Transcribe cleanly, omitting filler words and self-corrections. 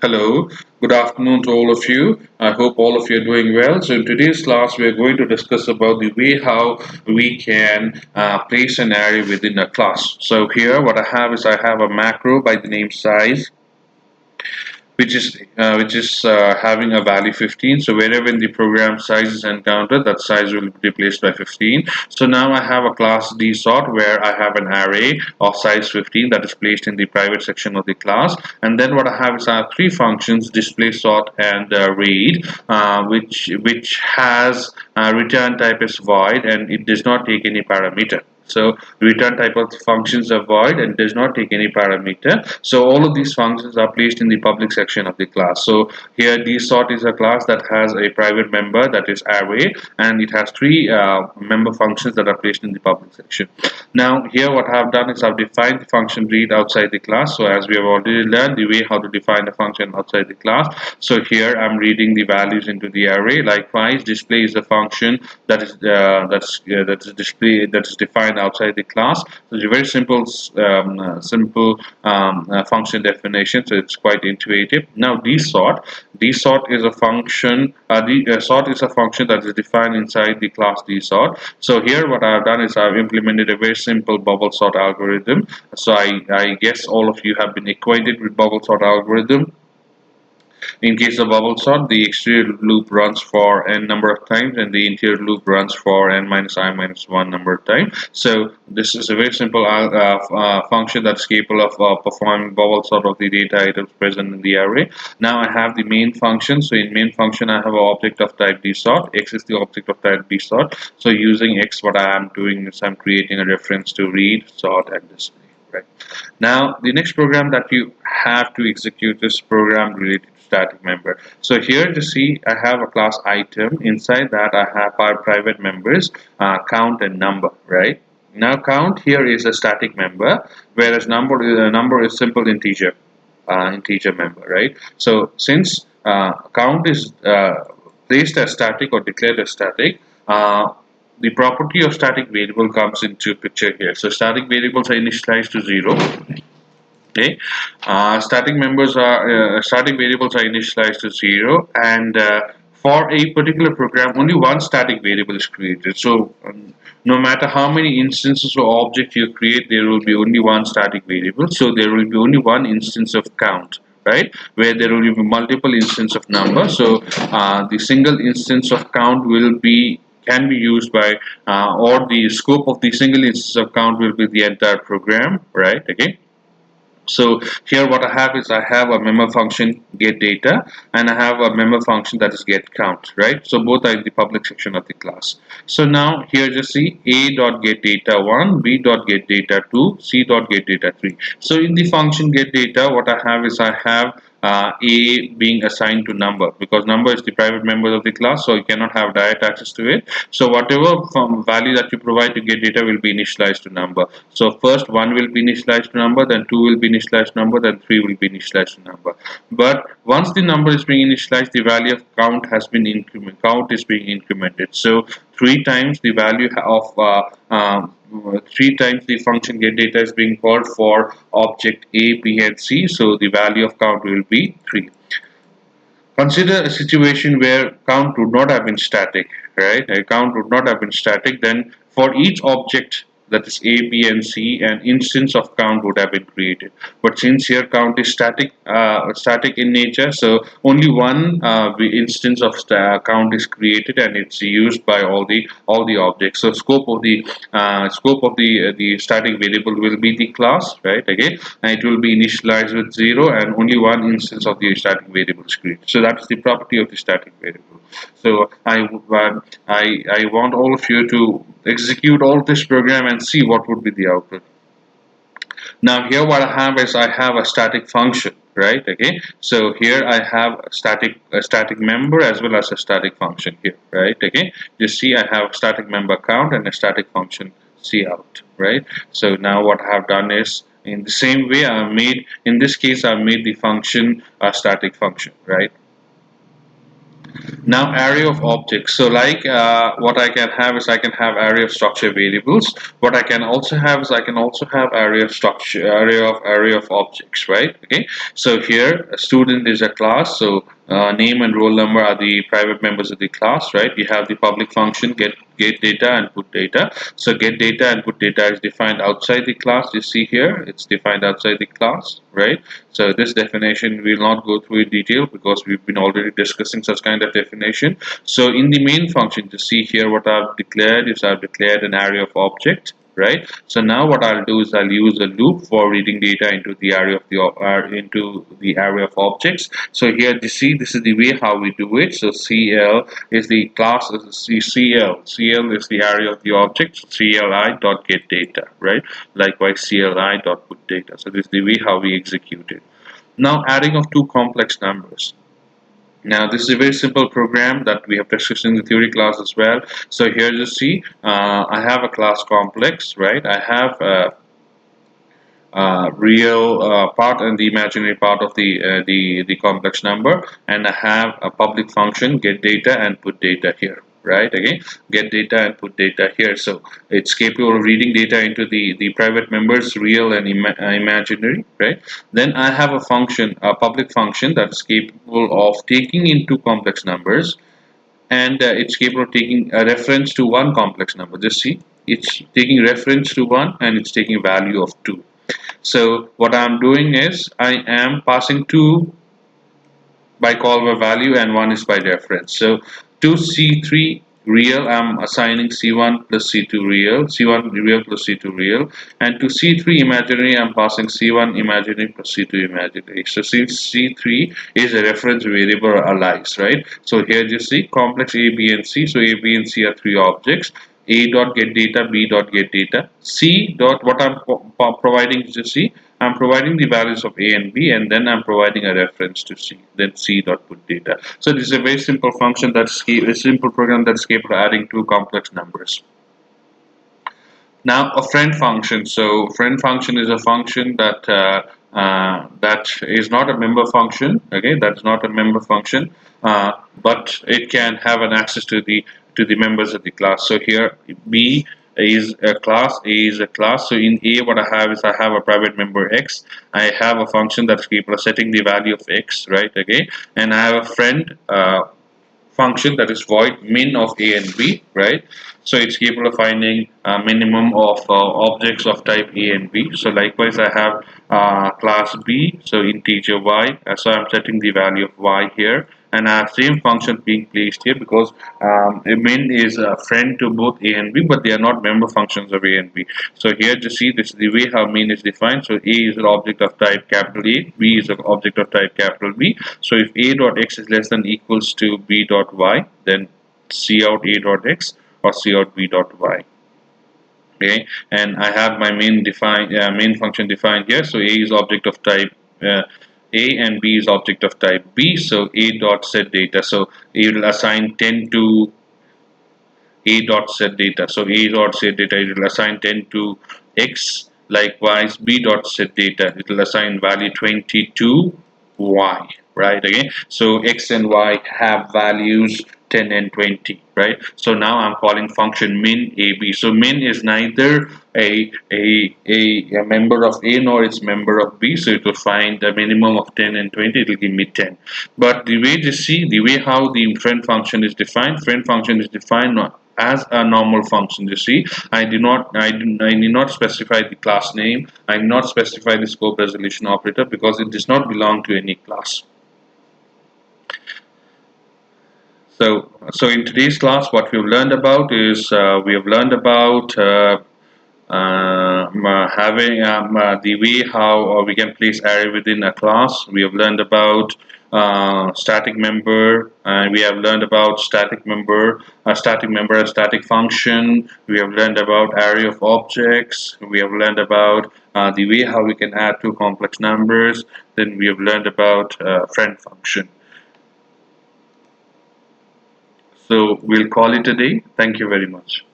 Hello, good afternoon to all of you. I hope all of you are doing well. So, in today's class, we are going to discuss about the way how we can place an array within a class. So, here, what I have is I have a macro by the name size, which is having a value 15. So wherever in the program size is encountered, that size will be replaced by 15. So now I have a class dsort where I have an array of size 15 that is placed in the private section of the class. And then what I have is I have three functions: display, sort, and read, which has return type is void and it does not take any parameter. So return type of functions are void and does not take any parameter. So all of these functions are placed in the public section of the class. So here dsort is a class that has a private member, that is array, and it has three member functions that are placed in the public section. Now here what I have done is I've defined the function read outside the class. So as we have already learned the way how to define a function outside the class. So here I'm reading the values into the array. Likewise, display is a function that is display that is defined outside the class. So it's a very simple function definition. So it's quite intuitive. Now dsort is a function. Sort is a function that is defined inside the class dsort. So here what I've done is I've implemented a very simple bubble sort algorithm. So I guess all of you have been acquainted with bubble sort algorithm. In case of bubble sort, the exterior loop runs for n number of times and the interior loop runs for n minus I minus 1 number of times. So this is a very simple function that's capable of performing bubble sort of the data items present in the array. Now I have the main function. So in main function I have an object of type dsort. X is the object of type dsort. So using X, what I am doing is I'm creating a reference to read, sort, and display. Right. Now the next program that you have to execute is program related to static member. So here you see I have a class item. Inside that I have our private members, count and number. Right. Now count here is a static member, whereas number is simple integer member. Right. So since count is placed as static or declared as static, the property of static variable comes into picture here. So static variables are initialized to 0. Okay, static variables are initialized to 0, and for a particular program, only one static variable is created. So no matter how many instances of object you create, there will be only one static variable. So there will be only one instance of count, right, where there will be multiple instances of number. So the single instance of count will be can be used by or the scope of the single instance of count will be the entire program, right? Okay. So here what I have is I have a member function get data and I have a member function that is get count, right? So both are in the public section of the class. So now here just see a dot get data 1, b dot get data 2, c dot get data 3. So in the function get data, what I have is I have a being assigned to number, because number is the private member of the class, so you cannot have direct access to it. So whatever value that you provide to get data will be initialized to number. So first 1 will be initialized to number, then 2 will be initialized to number, then 3 will be initialized to number. But once the number is being initialized, the value of count has been incremented. Count is being incremented. So 3 times the value of 3 times the function get data is being called for object A, B, and C. So the value of count will be 3. Consider a situation where count would not have been static, right? A count would not have been static. Then for each object, that is A, B, and C, an instance of count would have been created. But since here count is static in nature, so only one instance of count is created and it's used by all the objects. So scope of the static variable will be the class, right? Again, and it will be initialized with 0, and only one instance of the static variable is created. So that's the property of the static variable. So I want all of you to execute all this program and see what would be the output. Now here what I have is I have a static function, right? Okay, so here I have a static member as well as a static function here, right? Okay, you see I have static member count and a static function cout, right? So now what I have done is in the same way I made, in this case I made the function a static function, right? Now array of objects. So like what I can have is I can have array of structure variables. What I can also have is I can also have array of structure, array of objects, right? Okay. So here a student is a class. So name and roll number are the private members of the class, right? You have the public function get data and put data. So get data and put data is defined outside the class. You see here it's defined outside the class, right? So this definition we will not go through in detail because we've been already discussing such kind of definition. So in the main function, to see here what I've declared is I've declared an array of object, right? So now what I'll do is I'll use a loop for reading data into the array of the array of objects. So here you see this is the way how we do it. So CL is the class CL is the array of the object. So CLI dot get data, right? Likewise CLI dot put data. So this is the way how we execute it. Now adding of two complex numbers. Now this is a very simple program that we have discussed in the theory class as well. So here you see I have a class complex, right? I have a real part and the imaginary part of the complex number, and I have a public function get data and put data here, right? Again, get data and put data here. So it's capable of reading data into the private members, real and imaginary, right? Then I have a function, a public function that is capable of taking into complex numbers, and it's capable of taking a reference to one complex number. Just see, it's taking reference to one and it's taking value of two. So what I'm doing is I am passing two by call by value and one is by reference. So to C3 real, I'm assigning C1 plus C2 real, C1 real plus C2 real, and to C3 imaginary, I'm passing C1 imaginary plus C2 imaginary. So since C3 is a reference variable alias, right? So here you see complex A, B, and C. So A, B, and C are three objects. A dot get data, B dot get data, C dot what I'm providing to C. I'm providing the values of A and B, and then I'm providing a reference to C. Then C dot put data. So this is a very simple function that's a simple program that's capable of adding two complex numbers. Now a friend function. So friend function is a function that is not a member function. Okay, that's not a member function, but it can have an access to the members of the class. So here B is a class, A is a class. So in A, what I have is I have a private member X. I have a function that's capable of setting the value of X, right? Okay, and I have a friend. Function that is void min of A and B, right? So it's capable of finding a minimum of objects of type A and B. So likewise, I have class B, so integer Y. So I'm setting the value of Y here, and I have same function being placed here because min is a friend to both A and B, but they are not member functions of A and B. So here you see this is the way how min is defined. So A is an object of type capital A, B is an object of type capital B. So if A dot X is less than equals to B dot Y, then C out A dot X or C out B dot Y. Okay, and I have my main function defined here. So A is object of type A and B is object of type B. So A dot set data. So it will assign 10 to A dot set data. So A dot set data, it will assign 10 to X. Likewise, B dot set data, it will assign value 20 to Y, right? Again, so X and Y have values 10 and 20, right? So now I'm calling function min AB. So min is neither a member of A nor it's member of B. So it will find the minimum of 10 and 20. It will give me 10. But the way you see, the way how the friend function is defined as a normal function. You see, I need not specify the class name. I need not specify the scope resolution operator because it does not belong to any class. So in today's class, what we've learned about is we have learned about having the way how we can place array within a class. We have learned about static member, and we have learned about static member, a static function. We have learned about array of objects. We have learned about the way how we can add two complex numbers. Then we have learned about friend function. So we'll call it a day. Thank you very much.